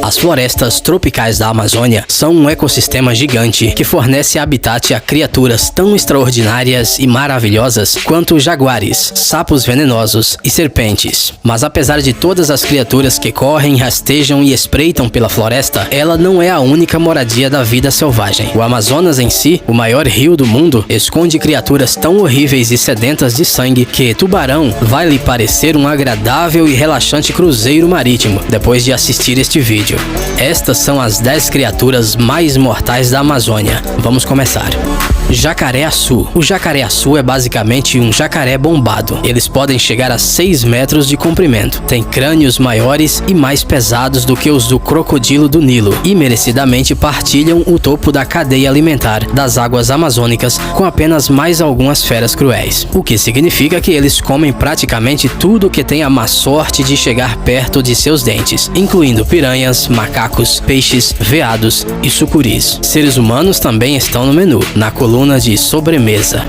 As florestas tropicais da Amazônia são um ecossistema gigante que fornece habitat a criaturas tão extraordinárias e maravilhosas quanto jaguares, sapos venenosos e serpentes. Mas apesar de todas as criaturas que correm, rastejam e espreitam pela floresta, ela não é a única moradia da vida selvagem. O Amazonas em si, o maior rio do mundo, esconde criaturas tão horríveis e sedentas de sangue que Tubarão vai lhe parecer um agradável e relaxante cruzeiro marítimo depois de assistir este vídeo. Estas são as 10 criaturas mais mortais da Amazônia. Vamos começar. Jacaré-açu. O jacaré-açu é basicamente um jacaré bombado. Eles podem chegar a 6 metros de comprimento. Tem crânios maiores e mais pesados do que os do crocodilo do Nilo e merecidamente partilham o topo da cadeia alimentar das águas amazônicas com apenas mais algumas feras cruéis. O que significa que eles comem praticamente tudo que tem a má sorte de chegar perto de seus dentes, incluindo piranhas, macacos, peixes, veados e sucuris. Seres humanos também estão no menu, na coluna de sobremesa.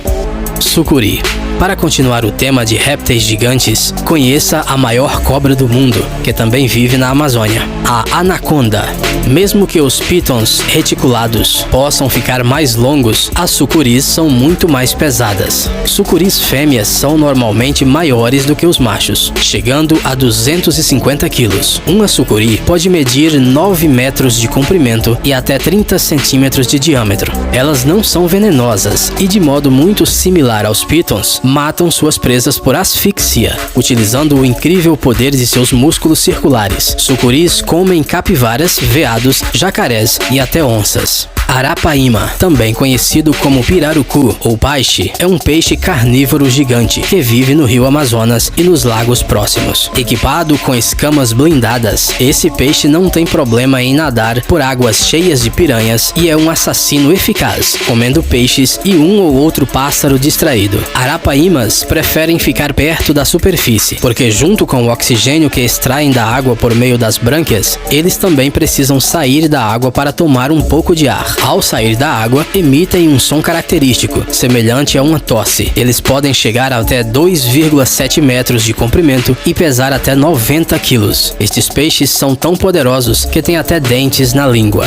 Sucuri. Para continuar o tema de répteis gigantes, conheça a maior cobra do mundo, que também vive na Amazônia, a anaconda. Mesmo que os pitons reticulados possam ficar mais longos, as sucuris são muito mais pesadas. Sucuris fêmeas são normalmente maiores do que os machos, chegando a 250 quilos. Uma sucuri pode medir 9 metros de comprimento e até 30 centímetros de diâmetro. Elas não são venenosas e, de modo muito similar aos pitons, matam suas presas por asfixia, utilizando o incrível poder de seus músculos circulares. Sucuris comem capivaras, veados, jacarés e até onças. Arapaíma, também conhecido como pirarucu ou paixe, é um peixe carnívoro gigante que vive no rio Amazonas e nos lagos próximos. Equipado com escamas blindadas, esse peixe não tem problema em nadar por águas cheias de piranhas e é um assassino eficaz, comendo peixes e um ou outro pássaro distraído. Arapaímas preferem ficar perto da superfície, porque junto com o oxigênio que extraem da água por meio das brânquias, eles também precisam sair da água para tomar um pouco de ar. Ao sair da água, emitem um som característico, semelhante a uma tosse. Eles podem chegar até 2,7 metros de comprimento e pesar até 90 quilos. Estes peixes são tão poderosos que têm até dentes na língua.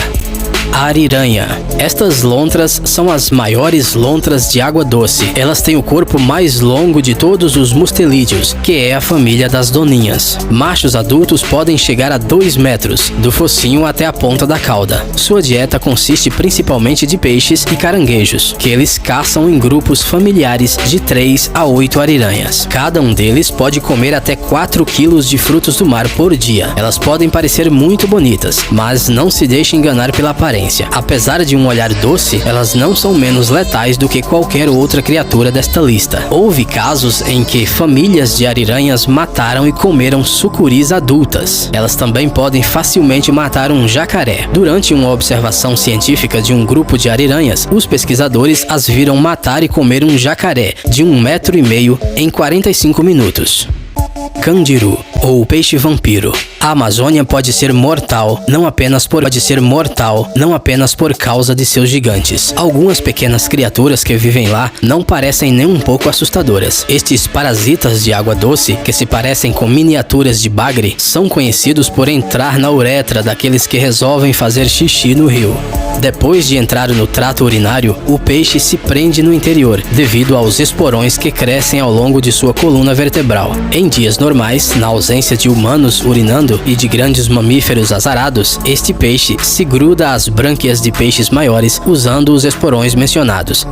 Ariranha. Estas lontras são as maiores lontras de água doce. Elas têm o corpo mais longo de todos os mustelídeos, que é a família das doninhas. Machos adultos podem chegar a 2 metros, do focinho até a ponta da cauda. Sua dieta consiste principalmente de peixes e caranguejos, que eles caçam em grupos familiares de 3 a 8 ariranhas. Cada um deles pode comer até 4 quilos de frutos do mar por dia. Elas podem parecer muito bonitas, mas não se deixe enganar pela aparência. Apesar de um olhar doce, elas não são menos letais do que qualquer outra criatura desta lista. Houve casos em que famílias de ariranhas mataram e comeram sucuris adultas. Elas também podem facilmente matar um jacaré. Durante uma observação científica de um grupo de ariranhas, os pesquisadores as viram matar e comer um jacaré de 1,5 metro em 45 minutos. Candiru, ou peixe vampiro. A Amazônia pode ser mortal, não apenas por causa de seus gigantes. Algumas pequenas criaturas que vivem lá não parecem nem um pouco assustadoras. Estes parasitas de água doce, que se parecem com miniaturas de bagre, são conhecidos por entrar na uretra daqueles que resolvem fazer xixi no rio. Depois de entrar no trato urinário, o peixe se prende no interior, devido aos esporões que crescem ao longo de sua coluna vertebral. Em dias normais, na ausência de humanos urinando e de grandes mamíferos azarados, este peixe se gruda às brânquias de peixes maiores usando os esporões mencionados.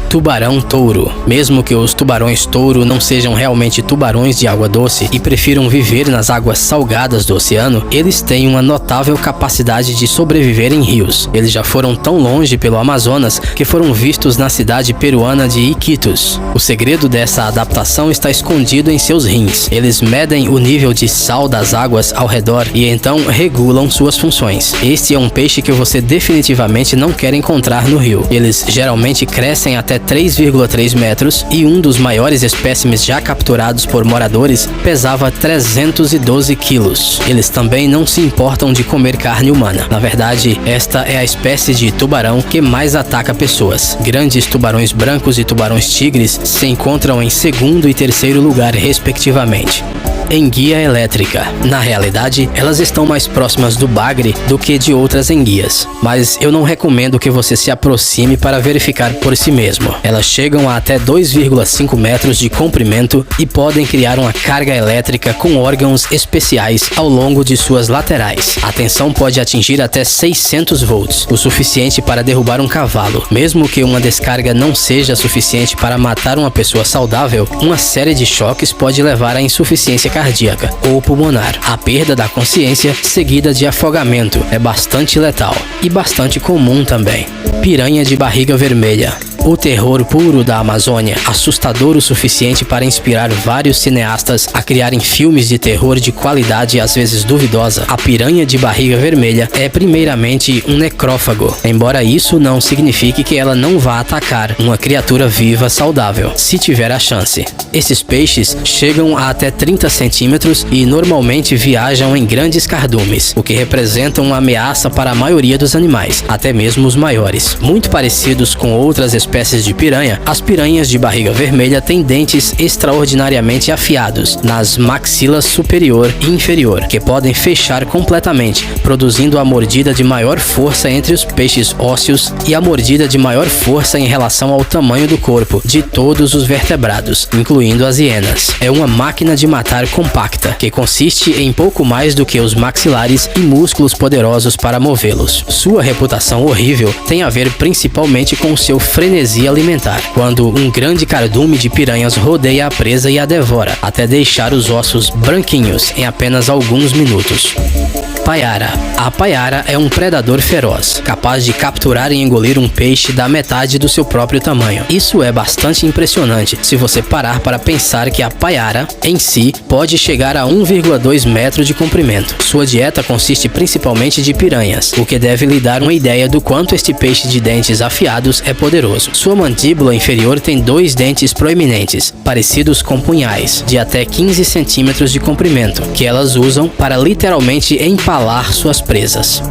Tubarão-touro. Mesmo que os tubarões-touro não sejam realmente tubarões de água doce e prefiram viver nas águas salgadas do oceano, eles têm uma notável capacidade de sobreviver em rios. Eles já foram tão longe pelo Amazonas que foram vistos na cidade peruana de Iquitos. O segredo dessa adaptação está escondido em seus rins. Eles medem o nível de sal das águas ao redor e então regulam suas funções. Este é um peixe que você definitivamente não quer encontrar no rio. Eles geralmente crescem até 3,3 metros e um dos maiores espécimes já capturados por moradores pesava 312 quilos. Eles também não se importam de comer carne humana. Na verdade, esta é a espécie de tubarão que mais ataca pessoas. Grandes tubarões brancos e tubarões tigres se encontram em segundo e terceiro lugar, respectivamente. Enguia elétrica. Na realidade, elas estão mais próximas do bagre do que de outras enguias, mas eu não recomendo que você se aproxime para verificar por si mesmo. Elas chegam a até 2,5 metros de comprimento e podem criar uma carga elétrica com órgãos especiais ao longo de suas laterais. A tensão pode atingir até 600 volts, o suficiente para derrubar um cavalo. Mesmo que uma descarga não seja suficiente para matar uma pessoa saudável, uma série de choques pode levar à insuficiência cardíaca ou pulmonar. A perda da consciência, seguida de afogamento, é bastante letal e bastante comum também. Piranha de barriga vermelha. O terror puro da Amazônia, assustador o suficiente para inspirar vários cineastas a criarem filmes de terror de qualidade às vezes duvidosa. A piranha de barriga vermelha é primeiramente um necrófago, embora isso não signifique que ela não vá atacar uma criatura viva saudável, se tiver a chance. Esses peixes chegam a até 30 centímetros e normalmente viajam em grandes cardumes, o que representa uma ameaça para a maioria dos animais, até mesmo os maiores. Muito parecidos com outras espécies de piranha, as piranhas de barriga vermelha têm dentes extraordinariamente afiados nas maxilas superior e inferior, que podem fechar completamente, produzindo a mordida de maior força entre os peixes ósseos e a mordida de maior força em relação ao tamanho do corpo de todos os vertebrados, incluindo as hienas. É uma máquina de matar compacta, que consiste em pouco mais do que os maxilares e músculos poderosos para movê-los. Sua reputação horrível tem a ver principalmente com seu frenesi alimentar, quando um grande cardume de piranhas rodeia a presa e a devora, até deixar os ossos branquinhos em apenas alguns minutos. Paiara. A paiara é um predador feroz, capaz de capturar e engolir um peixe da metade do seu próprio tamanho. Isso é bastante impressionante se você parar para pensar que a paiara, em si, pode chegar a 1,2 metros de comprimento. Sua dieta consiste principalmente de piranhas, o que deve lhe dar uma ideia do quanto este peixe de dentes afiados é poderoso. Sua mandíbula inferior tem 2 dentes proeminentes, parecidos com punhais, de até 15 centímetros de comprimento, que elas usam para literalmente empalar suas presas.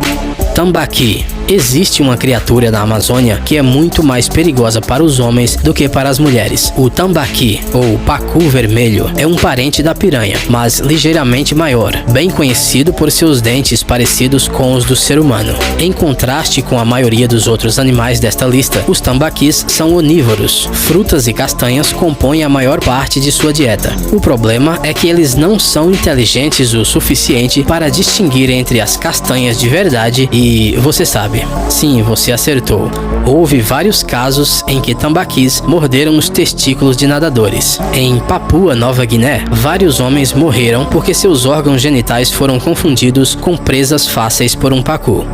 Tambaqui. Existe uma criatura na Amazônia que é muito mais perigosa para os homens do que para as mulheres. O tambaqui, ou pacu vermelho, é um parente da piranha, mas ligeiramente maior, bem conhecido por seus dentes parecidos com os do ser humano. Em contraste com a maioria dos outros animais desta lista, os tambaquis são onívoros. Frutas e castanhas compõem a maior parte de sua dieta. O problema é que eles não são inteligentes o suficiente para distinguir entre as castanhas de verdade e, você sabe, sim, você acertou. Houve vários casos em que tambaquis morderam os testículos de nadadores. Em Papua Nova Guiné, vários homens morreram porque seus órgãos genitais foram confundidos com presas fáceis por um pacu.